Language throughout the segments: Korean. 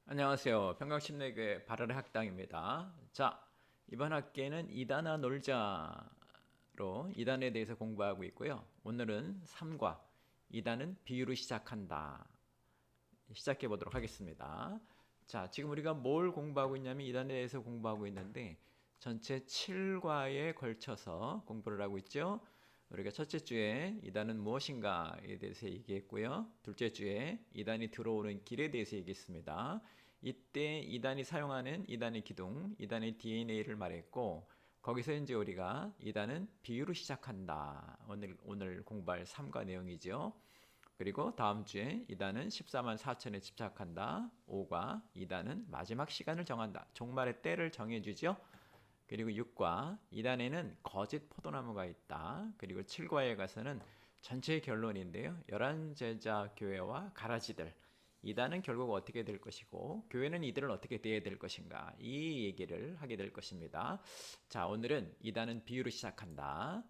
안녕하세요. 평강심리교회 바르르 학당입니다. 자, 이번 학기에는 이단아 놀자로 이단에 대해서 공부하고 있고요. 오늘은 3과 이단은 비유로 시작한다. 시작해 보도록 하겠습니다. 자, 지금 우리가 뭘 공부하고 있냐면 이단에 대해서 공부하고 있는데 전체 7과에 걸쳐서 공부를 하고 있죠. 우리가 첫째 주에 이단은 무엇인가에 대해서 얘기했고요. 둘째 주에 이단이 들어오는 길에 대해서 얘기했습니다. 이때 이단이 사용하는 이단의 기둥, 이단의 DNA를 말했고 거기서 이제 우리가 이단은 비유로 시작한다. 오늘 공부할 3과 내용이죠. 그리고 다음 주에 이단은 14만 4천에 집착한다. 5과 이단은 마지막 시간을 정한다. 종말의 때를 정해주죠. 그리고 6과 이단에는 거짓 포도나무가 있다. 그리고 7과에 가서는 전체의 결론인데요. 11제자 교회와 가라지들. 이단은 결국 어떻게 될 것이고 교회는 이들을 어떻게 대해야 될 것인가. 이 얘기를 하게 될 것입니다. 자, 오늘은 이단은 비유로 시작한다.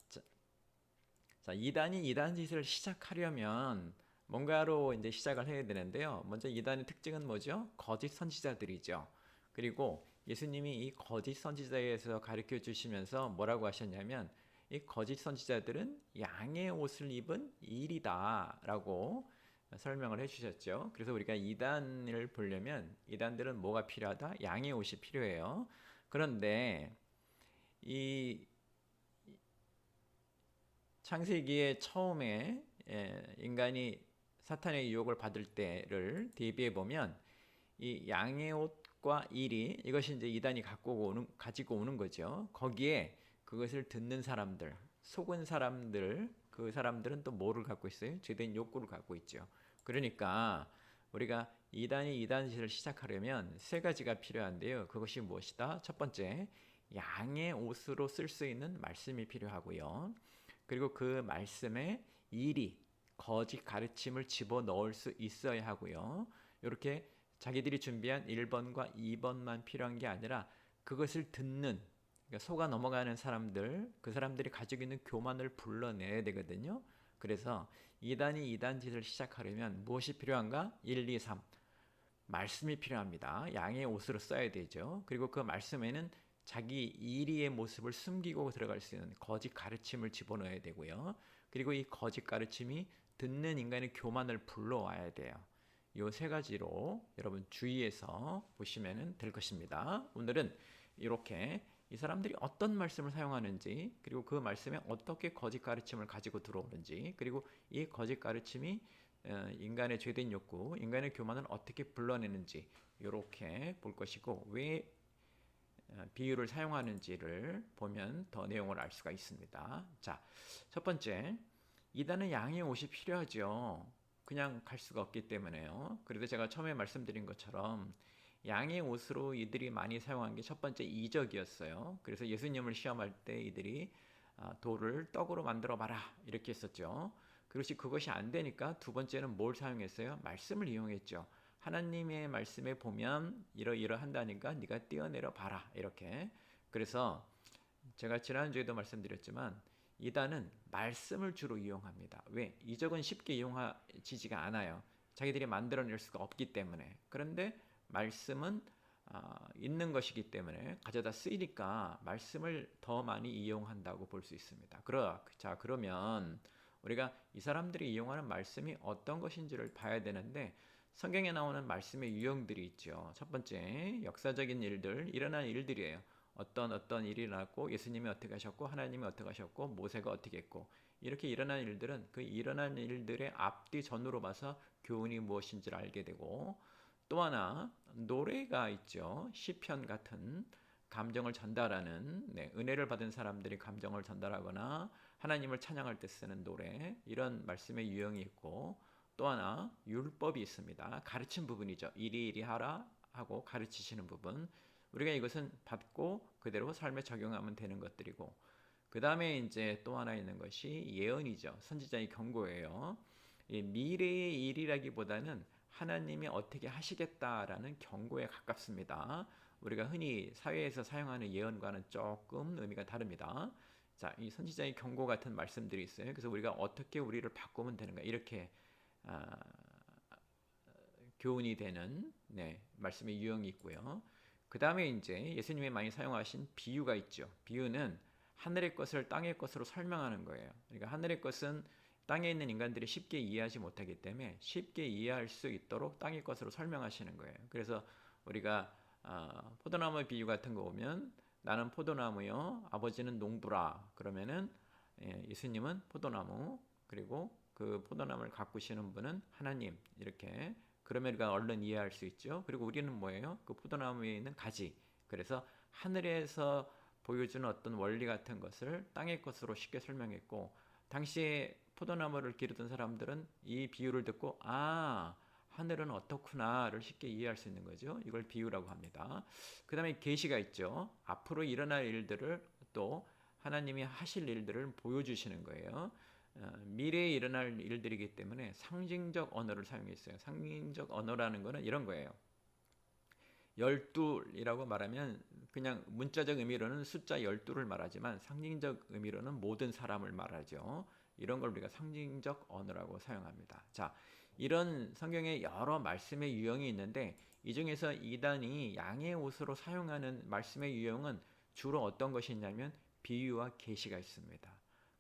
자, 이단이 이단 짓을 시작하려면 뭔가로 이제 시작을 해야 되는데요. 먼저 이단의 특징은 뭐죠? 거짓 선지자들이죠. 그리고 예수님이 이 거짓 선지자에 대해서 가르쳐 주시면서 뭐라고 하셨냐면 이 거짓 선지자들은 양의 옷을 입은 일이다라고 설명을 해주셨죠. 그래서 우리가 이단을 보려면 이단들은 뭐가 필요하다? 양의 옷이 필요해요. 그런데 이 창세기의 처음에 인간이 사탄의 유혹을 받을 때를 대비해 보면 이 양의 옷과 일이 이것이 이제 이단이 가지고 오는 거죠. 거기에 그것을 듣는 사람들, 속은 사람들, 그 사람들은 또 뭐를 갖고 있어요? 죄된 욕구를 갖고 있죠. 그러니까 우리가 이단이 이단짓을 시작하려면 세 가지가 필요한데요. 그것이 무엇이다? 첫 번째, 양의 옷으로 쓸 수 있는 말씀이 필요하고요. 그리고 그 말씀에 일이 거짓 가르침을 집어넣을 수 있어야 하고요. 이렇게 자기들이 준비한 1번과 2번만 필요한 게 아니라 그것을 듣는 그러니까 속아 넘어가는 사람들, 그 사람들이 가지고 있는 교만을 불러내야 되거든요. 그래서 이단이 이단짓을 시작하려면 무엇이 필요한가? 1, 2, 3. 말씀이 필요합니다. 양의 옷으로 써야 되죠. 그리고 그 말씀에는 자기 이리의 모습을 숨기고 들어갈 수 있는 거짓 가르침을 집어넣어야 되고요. 그리고 이 거짓 가르침이 듣는 인간의 교만을 불러와야 돼요. 이 세 가지로 여러분 주의해서 보시면 될 것입니다. 오늘은 이렇게 이 사람들이 어떤 말씀을 사용하는지, 그리고 그 말씀에 어떻게 거짓 가르침을 가지고 들어오는지, 그리고 이 거짓 가르침이 인간의 죄된 욕구, 인간의 교만을 어떻게 불러내는지 이렇게 볼 것이고 왜 비유를 사용하는지를 보면 더 내용을 알 수가 있습니다. 자, 첫 번째, 이단은 양의 옷이 필요하죠. 그냥 갈 수가 없기 때문에요. 그래도 제가 처음에 말씀드린 것처럼 양의 옷으로 이들이 많이 사용한 게 첫 번째 이적이었어요. 그래서 예수님을 시험할 때 이들이 돌을 떡으로 만들어 봐라 이렇게 했었죠. 그것이 안 되니까 두 번째는 뭘 사용했어요? 말씀을 이용했죠. 하나님의 말씀에 보면 이러한다니까 네가 뛰어내려 봐라 이렇게. 그래서 제가 지난주에도 말씀드렸지만 이단은 말씀을 주로 이용합니다. 왜? 이적은 쉽게 이용하지가 않아요. 자기들이 만들어낼 수가 없기 때문에. 그런데 말씀은 있는 것이기 때문에 가져다 쓰이니까 말씀을 더 많이 이용한다고 볼 수 있습니다. 자, 그러면 우리가 이 사람들이 이용하는 말씀이 어떤 것인지를 봐야 되는데 성경에 나오는 말씀의 유형들이 있죠. 첫 번째, 역사적인 일들, 일어난 일들이에요. 어떤 일이 일어났고 예수님이 어떻게 하셨고 하나님이 어떻게 하셨고 모세가 어떻게 했고 이렇게 일어난 일들은 그 일어난 일들의 앞뒤 전후로 봐서 교훈이 무엇인지를 알게 되고 또 하나 노래가 있죠. 시편 같은 감정을 전달하는 은혜를 받은 사람들이 감정을 전달하거나 하나님을 찬양할 때 쓰는 노래 이런 말씀의 유형이 있고 또 하나 율법이 있습니다. 가르친 부분이죠. 이리 하라 하고 가르치시는 부분 우리가 이것은 받고 그대로 삶에 적용하면 되는 것들이고 그 다음에 이제 또 하나 있는 것이 예언이죠. 선지자의 경고예요. 미래의 일이라기보다는 하나님이 어떻게 하시겠다라는 경고에 가깝습니다. 우리가 흔히 사회에서 사용하는 예언과는 조금 의미가 다릅니다. 자, 이 선지자의 경고 같은 말씀들이 있어요. 그래서 우리가 어떻게 우리를 바꾸면 되는가 이렇게 아, 교훈이 되는 말씀의 유형이 있고요. 그 다음에 이제 예수님이 많이 사용하신 비유가 있죠. 비유는 하늘의 것을 땅의 것으로 설명하는 거예요. 그러니까 하늘의 것은 땅에 있는 인간들이 쉽게 이해하지 못하기 때문에 쉽게 이해할 수 있도록 땅의 것으로 설명하시는 거예요. 그래서 우리가 포도나무 비유 같은 거 보면 나는 포도나무요, 아버지는 농부라. 그러면은 예수님은 포도나무, 그리고 그 포도나무를 가꾸시는 분은 하나님. 이렇게 그러면 우리가 얼른 이해할 수 있죠. 그리고 우리는 뭐예요? 그 포도나무에 있는 가지. 그래서 하늘에서 보여주는 어떤 원리 같은 것을 땅의 것으로 쉽게 설명했고, 당시에 포도나무를 기르던 사람들은 이 비유를 듣고 하늘은 어떻구나를 쉽게 이해할 수 있는 거죠. 이걸 비유라고 합니다. 그 다음에 계시가 있죠. 앞으로 일어날 일들을 또 하나님이 하실 일들을 보여주시는 거예요. 미래에 일어날 일들이기 때문에 상징적 언어를 사용했어요. 상징적 언어라는 것은 이런 거예요. 12이라고 말하면 그냥 문자적 의미로는 숫자 12를 말하지만 상징적 의미로는 모든 사람을 말하죠. 이런 걸 우리가 상징적 언어라고 사용합니다. 자, 이런 성경에 여러 말씀의 유형이 있는데 이 중에서 이단이 양의 옷으로 사용하는 말씀의 유형은 주로 어떤 것이 있냐면 비유와 계시가 있습니다.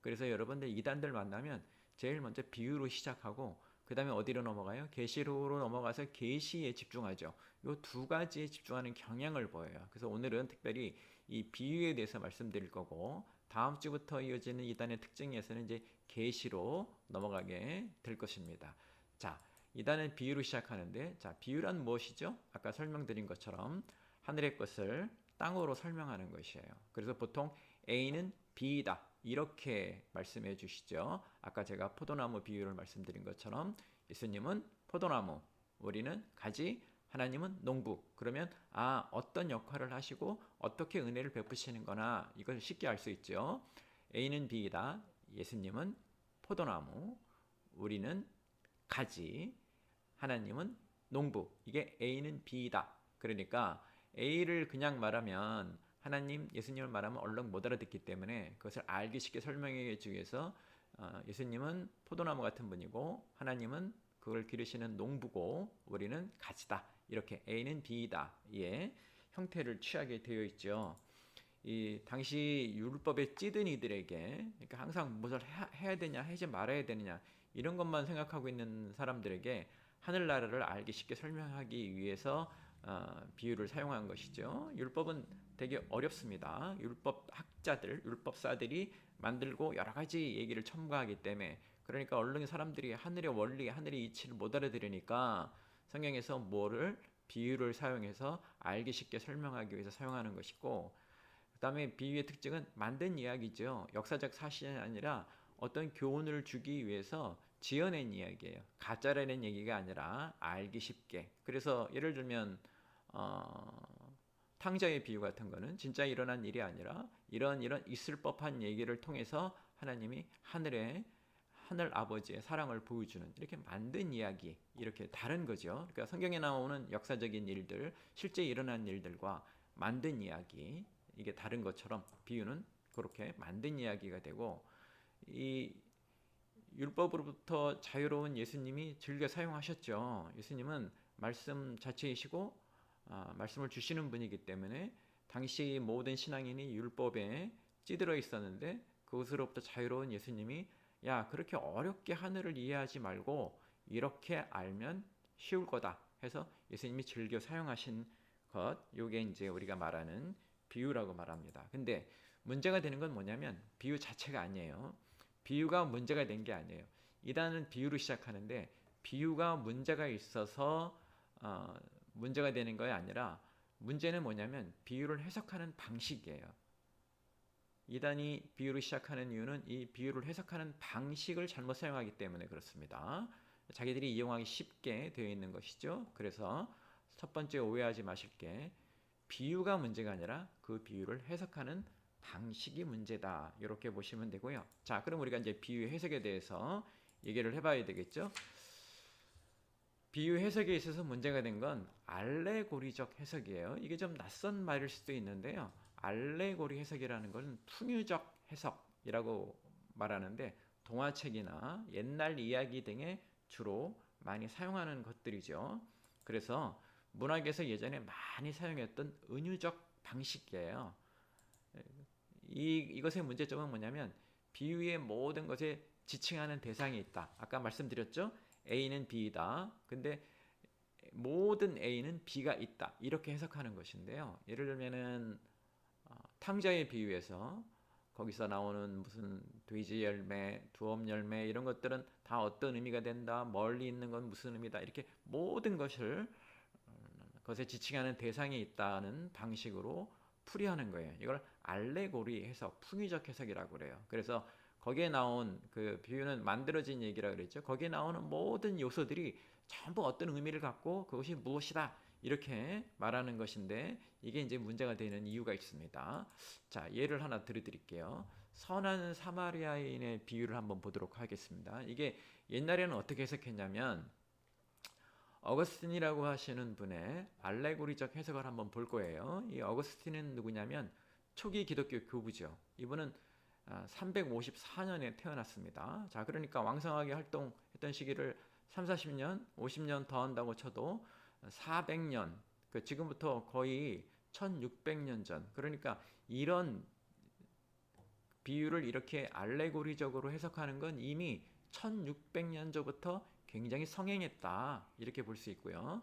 그래서 여러분들 이단들 만나면 제일 먼저 비유로 시작하고 그 다음에 어디로 넘어가요? 계시로 넘어가서 계시에 집중하죠. 이 두 가지에 집중하는 경향을 보여요. 그래서 오늘은 특별히 이 비유에 대해서 말씀드릴 거고 다음 주부터 이어지는 이단의 특징에서는 이제 계시로 넘어가게 될 것입니다. 자, 이단은 비유로 시작하는데, 자, 비유란 무엇이죠? 아까 설명드린 것처럼 하늘의 것을 땅으로 설명하는 것이에요. 그래서 보통 A는 B이다 이렇게 말씀해 주시죠. 아까 제가 포도나무 비유를 말씀드린 것처럼 예수님은 포도나무, 우리는 가지, 하나님은 농부. 그러면 어떤 역할을 하시고 어떻게 은혜를 베푸시는 거나 이걸 쉽게 알 수 있죠. A는 B이다. 예수님은 포도나무, 우리는 가지, 하나님은 농부. 이게 A는 B이다. 그러니까 A를 그냥 말하면 하나님, 예수님을 말하면 얼른 못 알아듣기 때문에 그것을 알기 쉽게 설명해 주기 위해서 예수님은 포도나무 같은 분이고 하나님은 그걸 기르시는 농부고 우리는 가지다. 이렇게 A는 B이다. 예, 형태를 취하게 되어 있죠. 이 당시 율법에 찌든 이들에게 그러니까 항상 무엇을 해야 되냐 하지 말아야 되느냐 이런 것만 생각하고 있는 사람들에게 하늘나라를 알기 쉽게 설명하기 위해서 비유를 사용한 것이죠. 율법은 되게 어렵습니다. 율법 학자들, 율법사들이 만들고 여러 가지 얘기를 첨가하기 때문에 그러니까 얼른 사람들이 하늘의 원리, 하늘의 이치를 못 알아들으니까 성경에서 뭐를 비유를 사용해서 알기 쉽게 설명하기 위해서 사용하는 것이고 그 다음에 비유의 특징은 만든 이야기죠. 역사적 사실이 아니라 어떤 교훈을 주기 위해서 지어낸 이야기예요. 가짜라는 얘기가 아니라 알기 쉽게. 그래서 예를 들면 탕자의 비유 같은 거는 진짜 일어난 일이 아니라 이런 있을 법한 얘기를 통해서 하나님이 하늘 아버지의 사랑을 보여주는 이렇게 만든 이야기 이렇게 다른 거죠. 그러니까 성경에 나오는 역사적인 일들, 실제 일어난 일들과 만든 이야기 이게 다른 것처럼 비유는 그렇게 만든 이야기가 되고 이 율법으로부터 자유로운 예수님이 즐겨 사용하셨죠. 예수님은 말씀 자체이시고 말씀을 주시는 분이기 때문에 당시 모든 신앙인이 율법에 찌들어 있었는데 그것으로부터 자유로운 예수님이 야 그렇게 어렵게 하늘을 이해하지 말고 이렇게 알면 쉬울 거다 해서 예수님이 즐겨 사용하신 것 요게 이제 우리가 말하는 비유라고 말합니다. 근데 문제가 되는 건 뭐냐면 비유 자체가 아니에요. 비유가 문제가 된 게 아니에요. 이단은 비유로 시작하는데 비유가 문제가 있어서 문제가 되는 것이 아니라 문제는 뭐냐면 비유를 해석하는 방식이에요. 이단이 비유로 시작하는 이유는 이 비유를 해석하는 방식을 잘못 사용하기 때문에 그렇습니다. 자기들이 이용하기 쉽게 되어 있는 것이죠. 그래서 첫 번째 오해하지 마실 게 비유가 문제가 아니라 그 비유를 해석하는 방식이 문제다. 이렇게 보시면 되고요. 자, 그럼 우리가 이제 비유 해석에 대해서 얘기를 해봐야 되겠죠. 비유 해석에 있어서 문제가 된 건 알레고리적 해석이에요. 이게 좀 낯선 말일 수도 있는데요. 알레고리 해석이라는 것은 풍유적 해석이라고 말하는데 동화책이나 옛날 이야기 등에 주로 많이 사용하는 것들이죠. 그래서 문학에서 예전에 많이 사용했던 은유적 방식이에요. 이것의 문제점은 뭐냐면 비유의 모든 것에 지칭하는 대상이 있다. 아까 말씀드렸죠? A는 B이다. 근데 모든 A는 B가 있다. 이렇게 해석하는 것인데요. 예를 들면은 탕자의 비유에서 거기서 나오는 무슨 돼지 열매, 두엄 열매 이런 것들은 다 어떤 의미가 된다. 멀리 있는 건 무슨 의미다. 이렇게 모든 것에 지칭하는 대상이 있다는 방식으로 풀이하는 거예요. 이걸 알레고리 해석, 풍의적 해석이라고 그래요. 그래서 거기에 나온 그 비유는 만들어진 얘기라 그랬죠. 거기에 나오는 모든 요소들이 전부 어떤 의미를 갖고 그것이 무엇이다 이렇게 말하는 것인데 이게 이제 문제가 되는 이유가 있습니다. 자, 예를 하나 들어드릴게요. 선한 사마리아인의 비유를 한번 보도록 하겠습니다. 이게 옛날에는 어떻게 해석했냐면 어거스틴이라고 하시는 분의 알레고리적 해석을 한번 볼 거예요. 이 어거스틴은 누구냐면 초기 기독교 교부죠. 이분은 354년에 태어났습니다. 자, 그러니까 왕성하게 활동했던 시기를 3, 40년, 50년 더 한다고 쳐도 400년, 지금부터 거의 1600년 전. 그러니까 이런 비유를 이렇게 알레고리적으로 해석하는 건 이미 1600년 전부터 굉장히 성행했다. 이렇게 볼 수 있고요.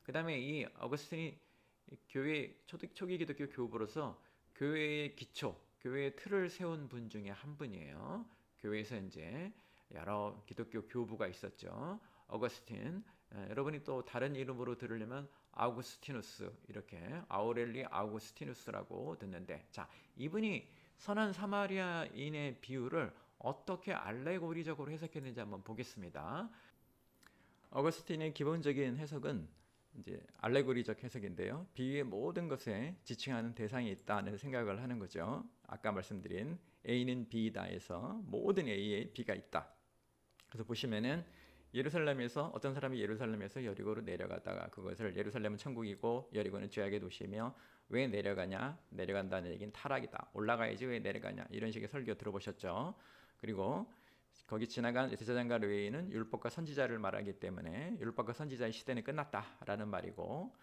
그 다음에 이 어거스틴이 교회 초기 기독교 교부로서 교회의 기초, 교회의 틀을 세운 분 중에 한 분이에요. 교회에서 이제 여러 기독교 교부가 있었죠. 어거스틴, 여러분이 또 다른 이름으로 들으려면 아우구스티누스, 이렇게 아우렐리 아우구스티누스라고 듣는데, 자, 이분이 선한 사마리아인의 비유를 어떻게 알레고리적으로 해석했는지 한번 보겠습니다. 어거스틴의 기본적인 해석은 이제 알레고리적 해석인데요. 비유의 모든 것에 지칭하는 대상이 있다는 생각을 하는 거죠. 아까 말씀드린 A는 B다에서 모든 A에 B가 있다. 그래서 보시면은 예루살렘에서 어떤 사람이 예루살렘에서 여리고로 내려가다가 그것을 예루살렘은 천국이고 여리고는 죄악의 도시이며 왜 내려가냐? 내려간다는 얘기는 타락이다. 올라가야지 왜 내려가냐? 이런 식의 설교 들어보셨죠? 그리고 거기 지나간 제사장과 레위인은 율법과 선지자를 말하기 때문에 율법과 선지자의 시대는 끝났다라는 말이고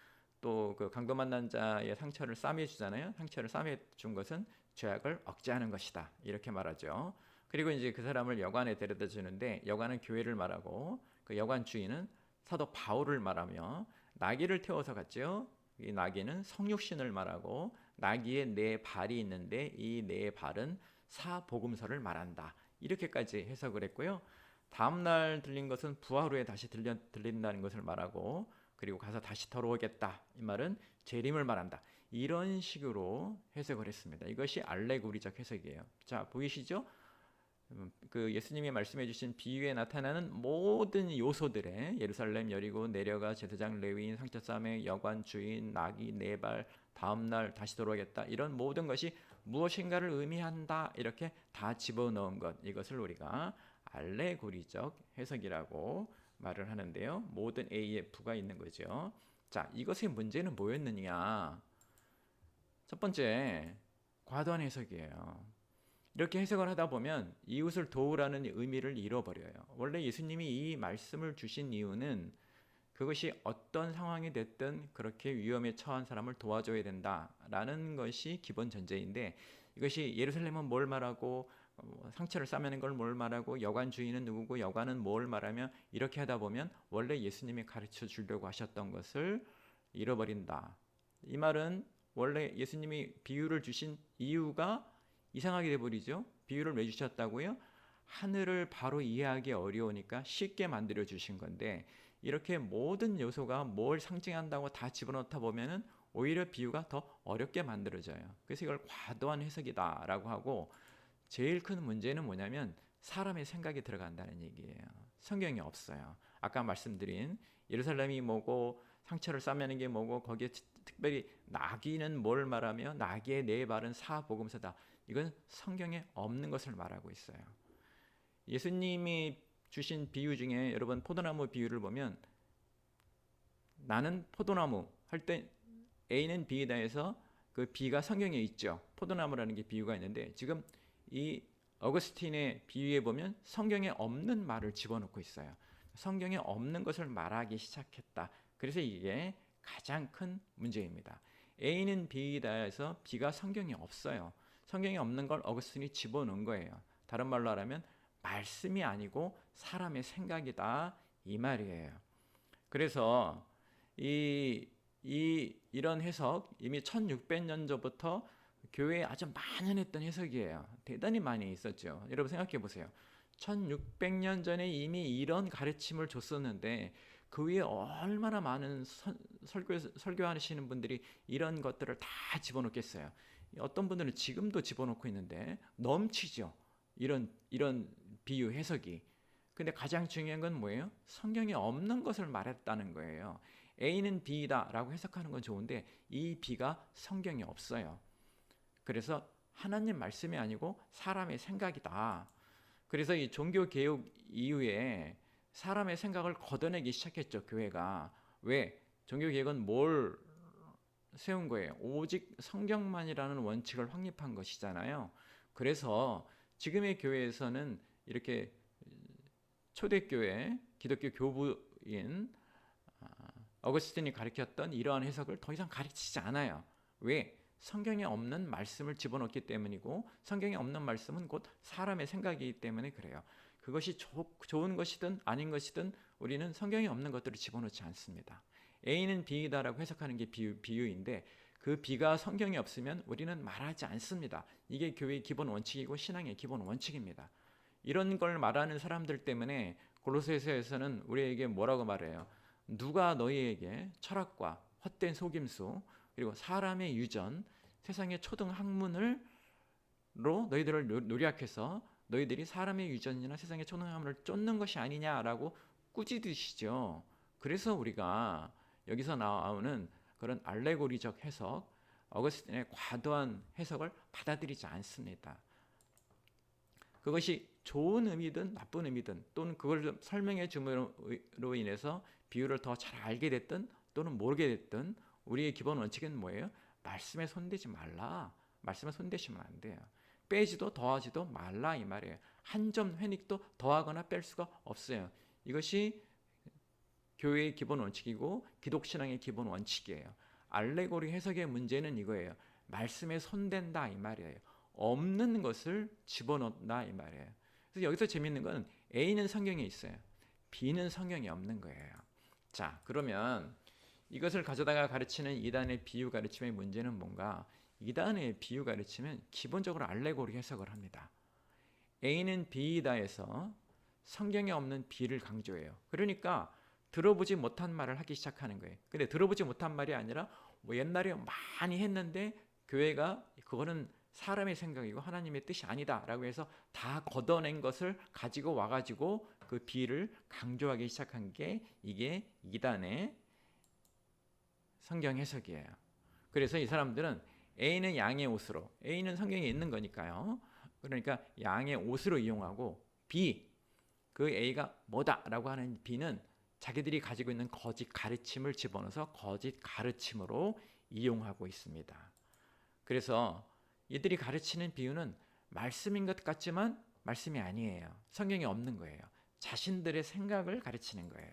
또 그 강도 만난 자의 상처를 싸매 주잖아요. 상처를 싸매 준 것은 죄악을 억제하는 것이다. 이렇게 말하죠. 그리고 이제 그 사람을 여관에 데려다 주는데 여관은 교회를 말하고 그 여관 주인은 사도 바울을 말하며 나귀를 태워서 갔죠. 이 나귀는 성육신을 말하고 나귀에 네 발이 있는데 이 네 발은 사복음서를 말한다. 이렇게까지 해석을 했고요. 다음 날 들린 것은 부활 후에 다시 들린다는 것을 말하고 그리고 가서 다시 돌아오겠다. 이 말은 재림을 말한다. 이런 식으로 해석을 했습니다. 이것이 알레고리적 해석이에요. 자, 보이시죠? 그 예수님이 말씀해 주신 비유에 나타나는 모든 요소들에 예루살렘 여리고 내려가 제사장 레위인 상처 싸매 여관 주인 나귀 네 발 다음날 다시 돌아오겠다 이런 모든 것이 무엇인가를 의미한다 이렇게 다 집어넣은 것 이것을 우리가 알레고리적 해석이라고 말을 하는데요. 모든 AF가 있는 거죠. 자, 이것의 문제는 뭐였느냐? 첫 번째 과도한 해석이에요. 이렇게 해석을 하다 보면 이웃을 도우라는 의미를 잃어버려요. 원래 예수님이 이 말씀을 주신 이유는 그것이 어떤 상황이 됐든 그렇게 위험에 처한 사람을 도와줘야 된다라는 것이 기본 전제인데 이것이 예루살렘은 뭘 말하고 상처를 싸매는 걸 뭘 말하고 여관 주인은 누구고 여관은 뭘 말하며 이렇게 하다 보면 원래 예수님이 가르쳐 주려고 하셨던 것을 잃어버린다. 이 말은 원래 예수님이 비유를 주신 이유가 이상하게 돼버리죠. 비유를 왜 주셨다고요? 하늘을 바로 이해하기 어려우니까 쉽게 만들어 주신 건데 이렇게 모든 요소가 뭘 상징한다고 다 집어넣다 보면은 오히려 비유가 더 어렵게 만들어져요. 그래서 이걸 과도한 해석이다라고 하고 제일 큰 문제는 뭐냐면 사람의 생각이 들어간다는 얘기예요. 성경이 없어요. 아까 말씀드린 예루살렘이 뭐고 상처를 싸매는 게 뭐고 거기에 특별히 나귀는 뭘 말하며 나귀의 네 발은 사복음서다. 이건 성경에 없는 것을 말하고 있어요. 예수님이 주신 비유 중에 여러분 포도나무 비유를 보면 나는 포도나무 할 때 A는 B이다 해서 그 B가 성경에 있죠. 포도나무라는 게 비유가 있는데 지금 이 어거스틴의 비유에 보면 성경에 없는 말을 집어넣고 있어요. 성경에 없는 것을 말하기 시작했다. 그래서 이게 가장 큰 문제입니다. A는 B이다 해서 B가 성경에 없어요. 성경에 없는 걸 어거스틴이 집어넣은 거예요. 다른 말로 하면 말씀이 아니고 사람의 생각이다 이 말이에요. 그래서 이런 해석 이미 1600년 전부터 교회에 아주 만연했던 해석이에요. 대단히 많이 있었죠. 여러분 생각해 보세요. 1600년 전에 이미 이런 가르침을 줬었는데 그 위에 얼마나 많은 설교하시는 분들이 이런 것들을 다 집어넣겠어요. 어떤 분들은 지금도 집어넣고 있는데 넘치죠. 이런 비유 해석이. 근데 가장 중요한 건 뭐예요? 성경에 없는 것을 말했다는 거예요. A는 B다라고 해석하는 건 좋은데 이 B가 성경에 없어요. 그래서 하나님 말씀이 아니고 사람의 생각이다. 그래서 이 종교 개혁 이후에 사람의 생각을 걷어내기 시작했죠, 교회가. 왜? 종교 개혁은 뭘 세운 거예요? 오직 성경만이라는 원칙을 확립한 것이잖아요. 그래서 지금의 교회에서는 이렇게 초대교회 기독교 교부인 어거스틴이 가르쳤던 이러한 해석을 더 이상 가르치지 않아요. 왜? 성경에 없는 말씀을 집어넣기 때문이고 성경에 없는 말씀은 곧 사람의 생각이기 때문에 그래요. 그것이 좋은 것이든 아닌 것이든 우리는 성경에 없는 것들을 집어넣지 않습니다. A는 B이다라고 해석하는 게 비유인데 그 B가 성경에 없으면 우리는 말하지 않습니다. 이게 교회의 기본 원칙이고 신앙의 기본 원칙입니다. 이런 걸 말하는 사람들 때문에 골로새서에서는 우리에게 뭐라고 말해요? 누가 너희에게 철학과 헛된 속임수 그리고 사람의 유전, 세상의 초등 학문으로 너희들을 노력해서 너희들이 사람의 유전이나 세상의 초등 학문을 쫓는 것이 아니냐라고 꾸짖으시죠. 그래서 우리가 여기서 나오는 그런 알레고리적 해석, 어거스틴의 과도한 해석을 받아들이지 않습니다. 그것이 좋은 의미든 나쁜 의미든 또는 그걸 설명해 줌으로 인해서 비유를 더 잘 알게 됐든 또는 모르게 됐든 우리의 기본 원칙은 뭐예요? 말씀에 손대지 말라. 말씀에 손대시면 안 돼요. 빼지도 더하지도 말라 이 말이에요. 한 점 회닉도 더하거나 뺄 수가 없어요. 이것이 교회의 기본 원칙이고 기독신앙의 기본 원칙이에요. 알레고리 해석의 문제는 이거예요. 말씀에 손댄다 이 말이에요. 없는 것을 집어넣는다 이 말이에요. 그래서 여기서 재밌는 건 A는 성경에 있어요. B는 성경에 없는 거예요. 자, 그러면 이것을 가져다가 가르치는 이단의 비유 가르침의 문제는 뭔가? 이단의 비유 가르침은 기본적으로 알레고리 해석을 합니다. A는 B이다 해서 성경에 없는 B를 강조해요. 그러니까 들어보지 못한 말을 하기 시작하는 거예요. 근데 들어보지 못한 말이 아니라 뭐 옛날에 많이 했는데 교회가 그거는 사람의 생각이고 하나님의 뜻이 아니다라고 해서 다 걷어낸 것을 가지고 와가지고 그 B를 강조하기 시작한 게 이게 이단의 성경 해석이에요. 그래서 이 사람들은 A는 양의 옷으로, A는 성경에 있는 거니까요. 그러니까 양의 옷으로 이용하고 B, 그 A가 뭐다라고 하는 B는 자기들이 가지고 있는 거짓 가르침을 집어넣어서 거짓 가르침으로 이용하고 있습니다. 그래서 이들이 가르치는 비유는 말씀인 것 같지만 말씀이 아니에요. 성경에 없는 거예요. 자신들의 생각을 가르치는 거예요.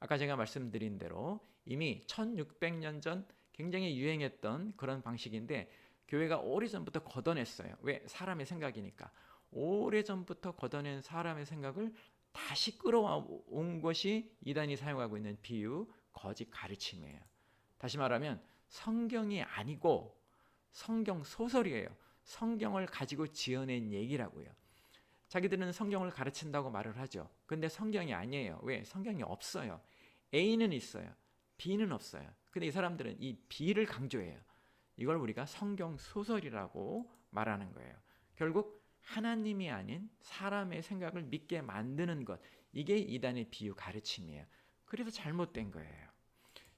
아까 제가 말씀드린 대로 이미 1600년 전 굉장히 유행했던 그런 방식인데 교회가 오래전부터 걷어냈어요. 왜? 사람의 생각이니까. 오래전부터 걷어낸 사람의 생각을 다시 끌어온 것이 이단이 사용하고 있는 비유, 거짓 가르침이에요. 다시 말하면 성경이 아니고 성경 소설이에요. 성경을 가지고 지어낸 얘기라고요. 자기들은 성경을 가르친다고 말을 하죠. 근데 성경이 아니에요. 왜? 성경이 없어요. A는 있어요. B는 없어요. 근데 이 사람들은 이 B를 강조해요. 이걸 우리가 성경 소설이라고 말하는 거예요. 결국 하나님이 아닌 사람의 생각을 믿게 만드는 것, 이게 이단의 비유 가르침이에요. 그래서 잘못된 거예요.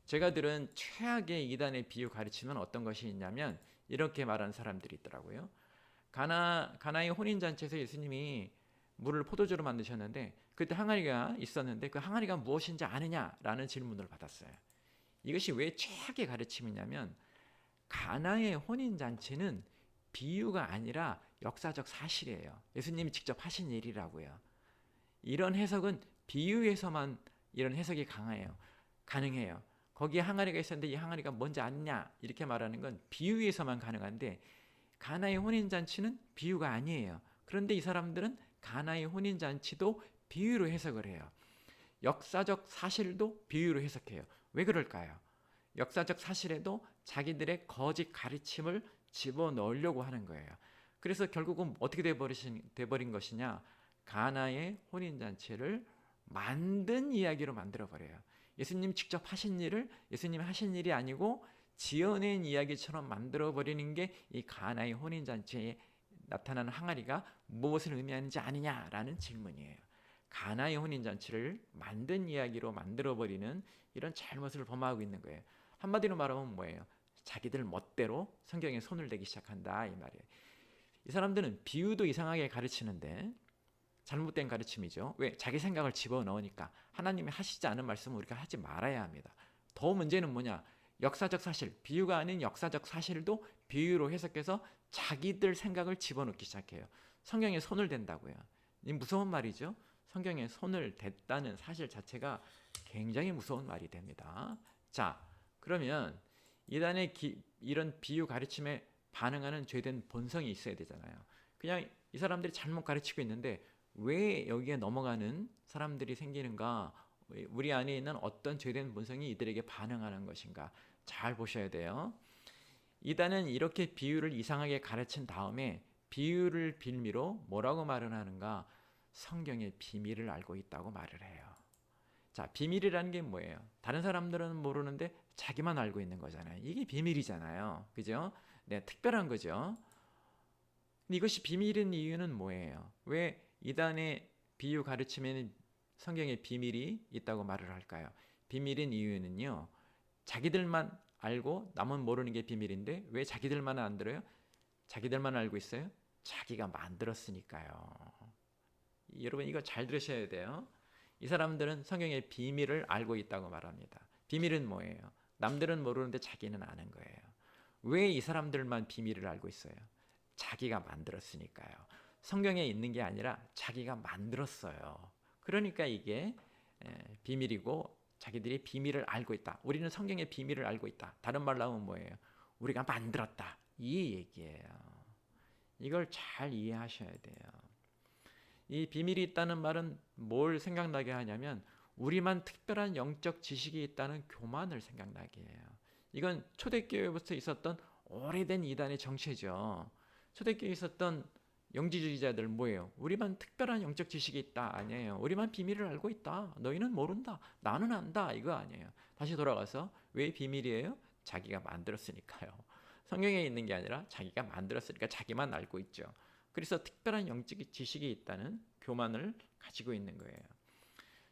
제가 들은 최악의 이단의 비유 가르침은 어떤 것이 있냐면 이렇게 말하는 사람들이 있더라고요. 가나의 혼인잔치에서 예수님이 물을 포도주로 만드셨는데 그때 항아리가 있었는데 그 항아리가 무엇인지 아느냐라는 질문을 받았어요. 이것이 왜 최악의 가르침이냐면 가나의 혼인잔치는 비유가 아니라 역사적 사실이에요. 예수님이 직접 하신 일이라고요. 이런 해석은 비유에서만 이런 해석이 가능해요. 거기에 항아리가 있었는데 이 항아리가 뭔지 아느냐 이렇게 말하는 건 비유에서만 가능한데 가나의 혼인잔치는 비유가 아니에요. 그런데 이 사람들은 가나의 혼인잔치도 비유로 해석을 해요. 역사적 사실도 비유로 해석해요. 왜 그럴까요? 역사적 사실에도 자기들의 거짓 가르침을 집어넣으려고 하는 거예요. 그래서 결국은 어떻게 돼버린 것이냐? 가나의 혼인잔치를 만든 이야기로 만들어버려요. 예수님 직접 하신 일을 예수님 하신 일이 아니고 지어낸 이야기처럼 만들어버리는 게 이 가나의 혼인잔치에 나타나는 항아리가 무엇을 의미하는지 아느냐라는 질문이에요. 가나의 혼인잔치를 만든 이야기로 만들어버리는 이런 잘못을 범하고 있는 거예요. 한마디로 말하면 뭐예요? 자기들 멋대로 성경에 손을 대기 시작한다 이 말이에요. 이 사람들은 비유도 이상하게 가르치는데 잘못된 가르침이죠. 왜? 자기 생각을 집어넣으니까. 하나님이 하시지 않은 말씀을 우리가 하지 말아야 합니다. 더 문제는 뭐냐? 역사적 사실, 비유가 아닌 역사적 사실도 비유로 해석해서 자기들 생각을 집어넣기 시작해요. 성경에 손을 댄다고요. 이 무서운 말이죠. 성경에 손을 댔다는 사실 자체가 굉장히 무서운 말이 됩니다. 자, 그러면 이단의 이런 비유 가르침에 반응하는 죄된 본성이 있어야 되잖아요. 그냥 이 사람들이 잘못 가르치고 있는데 왜 여기에 넘어가는 사람들이 생기는가? 우리 안에 있는 어떤 죄된 본성이 이들에게 반응하는 것인가? 잘 보셔야 돼요. 이단은 이렇게 비유를 이상하게 가르친 다음에 비유를 빌미로 뭐라고 말을 하는가? 성경의 비밀을 알고 있다고 말을 해요. 자, 비밀이라는 게 뭐예요? 다른 사람들은 모르는데 자기만 알고 있는 거잖아요. 이게 비밀이잖아요. 그죠? 네, 특별한 거죠. 근데 이것이 비밀인 이유는 뭐예요? 왜 이단의 비유 가르침에는 성경의 비밀이 있다고 말을 할까요? 비밀인 이유는요. 자기들만 알고 남은 모르는 게 비밀인데 왜 자기들만 안 들어요? 자기들만 알고 있어요? 자기가 만들었으니까요. 여러분 이거 잘 들으셔야 돼요. 이 사람들은 성경의 비밀을 알고 있다고 말합니다. 비밀은 뭐예요? 남들은 모르는데 자기는 아는 거예요. 왜 이 사람들만 비밀을 알고 있어요? 자기가 만들었으니까요. 성경에 있는 게 아니라 자기가 만들었어요. 그러니까 이게 비밀이고 자기들이 비밀을 알고 있다. 우리는 성경의 비밀을 알고 있다. 다른 말로 하면 뭐예요? 우리가 만들었다. 이 얘기예요. 이걸 잘 이해하셔야 돼요. 이 비밀이 있다는 말은 뭘 생각나게 하냐면 우리만 특별한 영적 지식이 있다는 교만을 생각나게 해요. 이건 초대교회부터 있었던 오래된 이단의 정체죠. 초대교회에 있었던 영지주의자들 뭐예요? 우리만 특별한 영적 지식이 있다 아니에요. 우리만 비밀을 알고 있다. 너희는 모른다. 나는 안다. 이거 아니에요. 다시 돌아가서 왜 비밀이에요? 자기가 만들었으니까요. 성경에 있는 게 아니라 자기가 만들었으니까 자기만 알고 있죠. 그래서 특별한 영적 지식이 있다는 교만을 가지고 있는 거예요.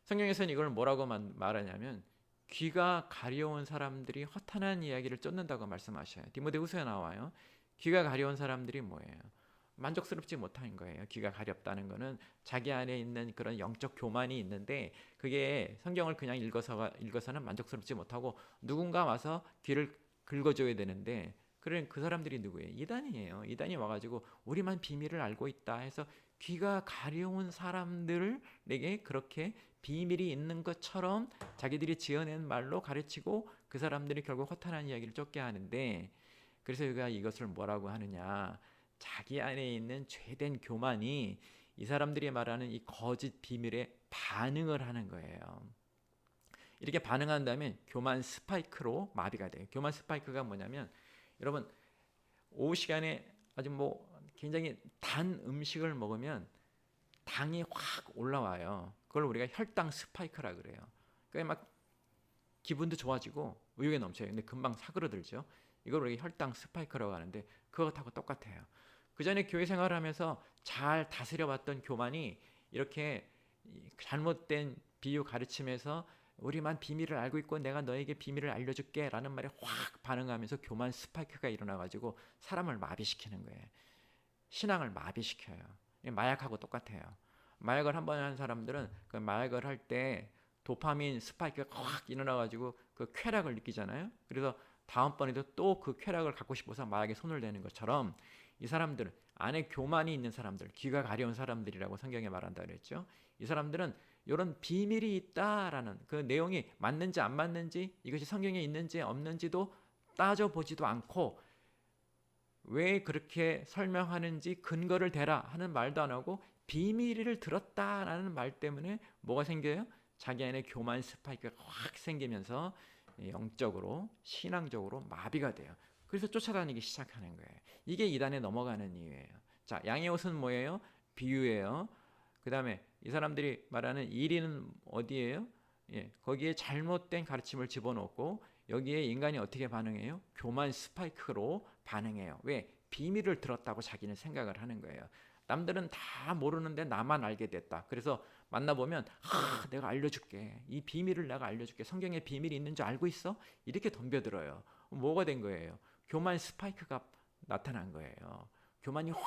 성경에서는 이걸 뭐라고 말하냐면 귀가 가려운 사람들이 허탄한 이야기를 쫓는다고 말씀하셔요. 디모데후서에 나와요. 귀가 가려운 사람들이 뭐예요? 만족스럽지 못한 거예요. 귀가 가렵다는 거는 자기 안에 있는 그런 영적 교만이 있는데 그게 성경을 그냥 읽어서는 만족스럽지 못하고 누군가 와서 귀를 긁어줘야 되는데 그 사람들이 누구예요? 이단이에요. 이단이 와가지고 우리만 비밀을 알고 있다 해서 귀가 가려운 사람들에게 그렇게 비밀이 있는 것처럼 자기들이 지어낸 말로 가르치고 그 사람들이 결국 허탄한 이야기를 쫓게 하는데 그래서 우리가 이것을 뭐라고 하느냐 자기 안에 있는 죄된 교만이 이 사람들이 말하는 이 거짓 비밀에 반응을 하는 거예요. 이렇게 반응한다면 교만 스파이크로 마비가 돼요. 교만 스파이크가 뭐냐면 여러분 오후 시간에 아주 굉장히 단 음식을 먹으면 당이 확 올라와요. 그걸 우리가 혈당 스파이크라 그래요. 그러니까 막 기분도 좋아지고 의욕이 넘쳐요. 근데 금방 사그러들죠. 이걸 우리가 혈당 스파이크라고 하는데 그것하고 똑같아요. 그 전에 교회 생활하면서 잘 다스려봤던 교만이 이렇게 잘못된 비유 가르침에서 우리만 비밀을 알고 있고 내가 너에게 비밀을 알려줄게 라는 말에 확 반응하면서 교만 스파이크가 일어나가지고 사람을 마비시키는 거예요. 신앙을 마비시켜요. 마약하고 똑같아요. 마약을 한 번 한 사람들은 그 마약을 할 때 도파민 스파이크가 확 일어나가지고 그 쾌락을 느끼잖아요. 그래서 다음번에도 또 그 쾌락을 갖고 싶어서 마약에 손을 대는 것처럼 이 사람들은 안에 교만이 있는 사람들, 귀가 가려운 사람들이라고 성경에 말한다 그랬죠. 이 사람들은 이런 비밀이 있다라는 그 내용이 맞는지 안 맞는지, 이것이 성경에 있는지 없는지도 따져보지도 않고 왜 그렇게 설명하는지 근거를 대라 하는 말도 안 하고 비밀을 들었다라는 말 때문에 뭐가 생겨요? 자기 안에 교만 스파이크가 확 생기면서 영적으로 신앙적으로 마비가 돼요. 그래서 쫓아다니기 시작하는 거예요. 이게 이단에 넘어가는 이유예요. 자, 양의 옷은 뭐예요? 비유예요. 그 다음에 이 사람들이 말하는 이리는 어디예요? 예, 거기에 잘못된 가르침을 집어넣고 여기에 인간이 어떻게 반응해요? 교만 스파이크로 반응해요. 왜? 비밀을 들었다고 자기는 생각을 하는 거예요. 남들은 다 모르는데 나만 알게 됐다. 그래서 만나보면 내가 알려줄게. 이 비밀을 내가 알려줄게. 성경에 비밀이 있는 줄 알고 있어? 이렇게 덤벼들어요. 뭐가 된 거예요? 교만 스파이크가 나타난 거예요. 교만이 확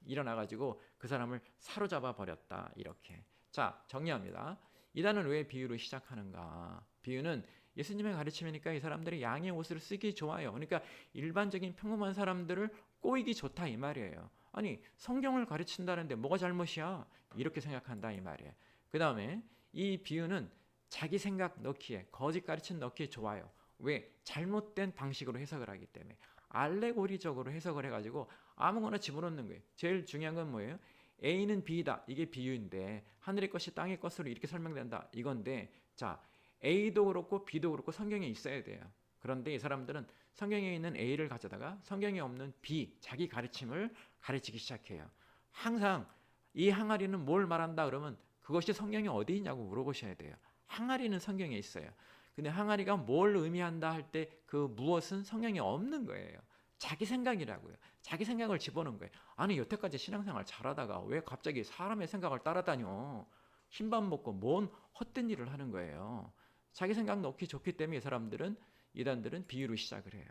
일어나가지고 그 사람을 사로잡아 버렸다. 이렇게. 자, 정리합니다. 이단은 왜 비유로 시작하는가? 비유는 예수님의 가르침이니까 이 사람들이 양의 옷을 쓰기 좋아요. 그러니까 일반적인 평범한 사람들을 꼬이기 좋다 이 말이에요. 아니 성경을 가르친다는데 뭐가 잘못이야? 이렇게 생각한다 이 말이에요. 그 다음에 이 비유는 자기 생각 넣기에 거짓 가르침 넣기에 좋아요. 왜? 잘못된 방식으로 해석을 하기 때문에 알레고리적으로 해석을 해가지고 아무거나 집어넣는 거예요. 제일 중요한 건 뭐예요? A는 B다. 이게 비유인데 하늘의 것이 땅의 것으로 이렇게 설명된다. 이건데 자 A도 그렇고 B도 그렇고 성경에 있어야 돼요. 그런데 이 사람들은 성경에 있는 A를 가져다가 성경에 없는 B, 자기 가르침을 가르치기 시작해요. 항상 이 항아리는 뭘 말한다 그러면 그것이 성경에 어디 있냐고 물어보셔야 돼요. 항아리는 성경에 있어요. 근데 항아리가 뭘 의미한다 할 때 그 무엇은 성경에 없는 거예요. 자기 생각이라고요. 자기 생각을 집어넣은 거예요. 아니 여태까지 신앙생활 잘하다가 왜 갑자기 사람의 생각을 따라다녀? 흰밥 먹고 뭔 헛된 일을 하는 거예요. 자기 생각 넣기 좋기 때문에 이 사람들은 이단들은 비유로 시작을 해요.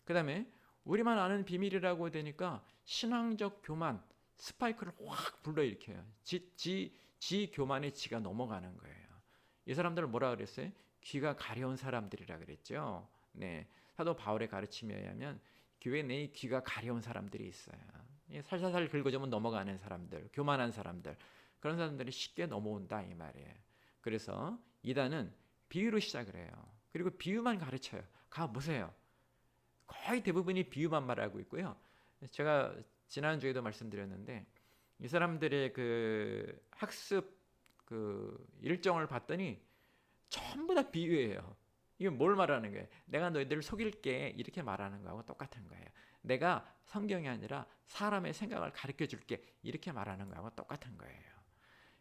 그 다음에 우리만 아는 비밀이라고 되니까 신앙적 교만 스파이크를 확 불러일으켜요. 지 교만의 지가 넘어가는 거예요. 이 사람들을 뭐라 그랬어요? 귀가 가려운 사람들이라 그랬죠. 네, 사도 바울의 가르침에 의하면 교회 내에 귀가 가려운 사람들이 있어요. 살살살 긁어주면 넘어가는 사람들, 교만한 사람들, 그런 사람들이 쉽게 넘어온다 이 말이에요. 그래서 이단은 비유로 시작을 해요. 그리고 비유만 가르쳐요. 가보세요. 거의 대부분이 비유만 말하고 있고요. 제가 지난주에도 말씀드렸는데 이 사람들의 그 학습 그 일정을 봤더니 전부 다 비유예요. 이게 뭘 말하는 거예요? 내가 너희들을 속일게 이렇게 말하는 거하고 똑같은 거예요. 내가 성경이 아니라 사람의 생각을 가르쳐 줄게 이렇게 말하는 거하고 똑같은 거예요.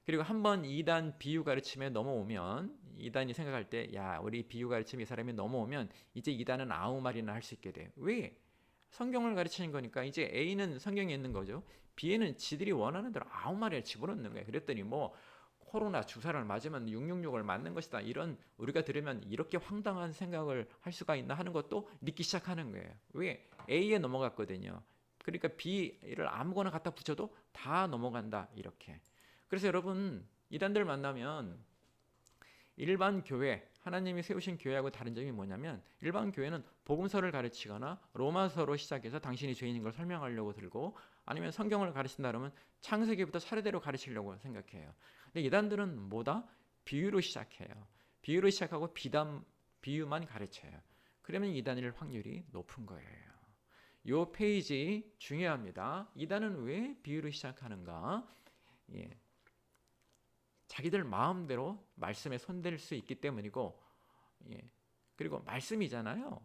그리고 한번 이단 비유 가르침에 넘어오면 이단이 생각할 때 야 우리 비유 가르침 이 사람이 넘어오면 이제 이단은 아무 말이나 할 수 있게 돼요. 왜? 성경을 가르치는 거니까 이제 A는 성경에 있는 거죠. B에는 지들이 원하는 대로 아무 말이나 집어넣는 거예요. 그랬더니 뭐 코로나 주사를 맞으면 666을 맞는 것이다. 이런 우리가 들으면 이렇게 황당한 생각을 할 수가 있나 하는 것도 믿기 시작하는 거예요. 왜? A에 넘어갔거든요. 그러니까 B를 아무거나 갖다 붙여도 다 넘어간다. 이렇게. 그래서 여러분 이단들 만나면 일반 교회 하나님이 세우신 교회하고 다른 점이 뭐냐면 일반 교회는 복음서를 가르치거나 로마서로 시작해서 당신이 죄인인 걸 설명하려고 들고 아니면 성경을 가르친다 그러면 창세기부터 차례대로 가르치려고 생각해요. 근데 이단들은 뭐다? 비유로 시작해요. 비유로 시작하고 비유만 가르쳐요. 그러면 이단일 확률이 높은 거예요. 이 페이지 중요합니다. 이단은 왜 비유로 시작하는가? 예. 자기들 마음대로 말씀에 손댈 수 있기 때문이고, 예. 그리고 말씀이잖아요.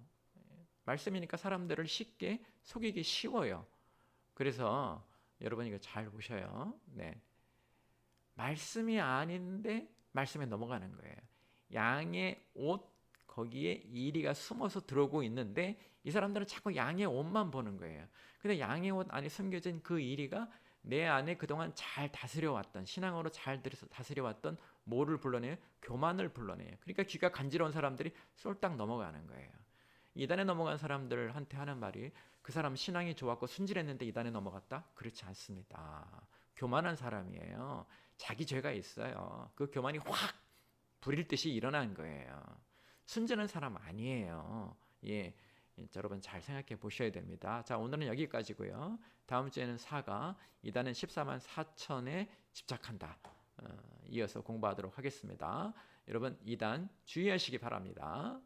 말씀이니까 사람들을 쉽게 속이기 쉬워요. 그래서 여러분 이거 잘 보셔요. 네. 말씀이 아닌데 말씀에 넘어가는 거예요. 양의 옷 거기에 이리가 숨어서 들어오고 있는데 이 사람들은 자꾸 양의 옷만 보는 거예요. 근데 양의 옷 안에 숨겨진 그 이리가 내 안에 그동안 잘 다스려왔던 신앙으로 잘 다스려왔던 뭐를 불러내요? 교만을 불러내요. 그러니까 귀가 간지러운 사람들이 쏠딱 넘어가는 거예요. 이단에 넘어간 사람들한테 하는 말이 그 사람 신앙이 좋았고 순진했는데 이단에 넘어갔다? 그렇지 않습니다. 교만한 사람이에요. 자기 죄가 있어요. 그 교만이 확 불일 듯이 일어난 거예요. 순진한 사람 아니에요. 예, 여러분 잘 생각해 보셔야 됩니다. 자, 오늘은 여기까지고요. 다음 주에는 4가 이단은 14만 4천에 집착한다. 이어서 공부하도록 하겠습니다. 여러분 2단 주의하시기 바랍니다.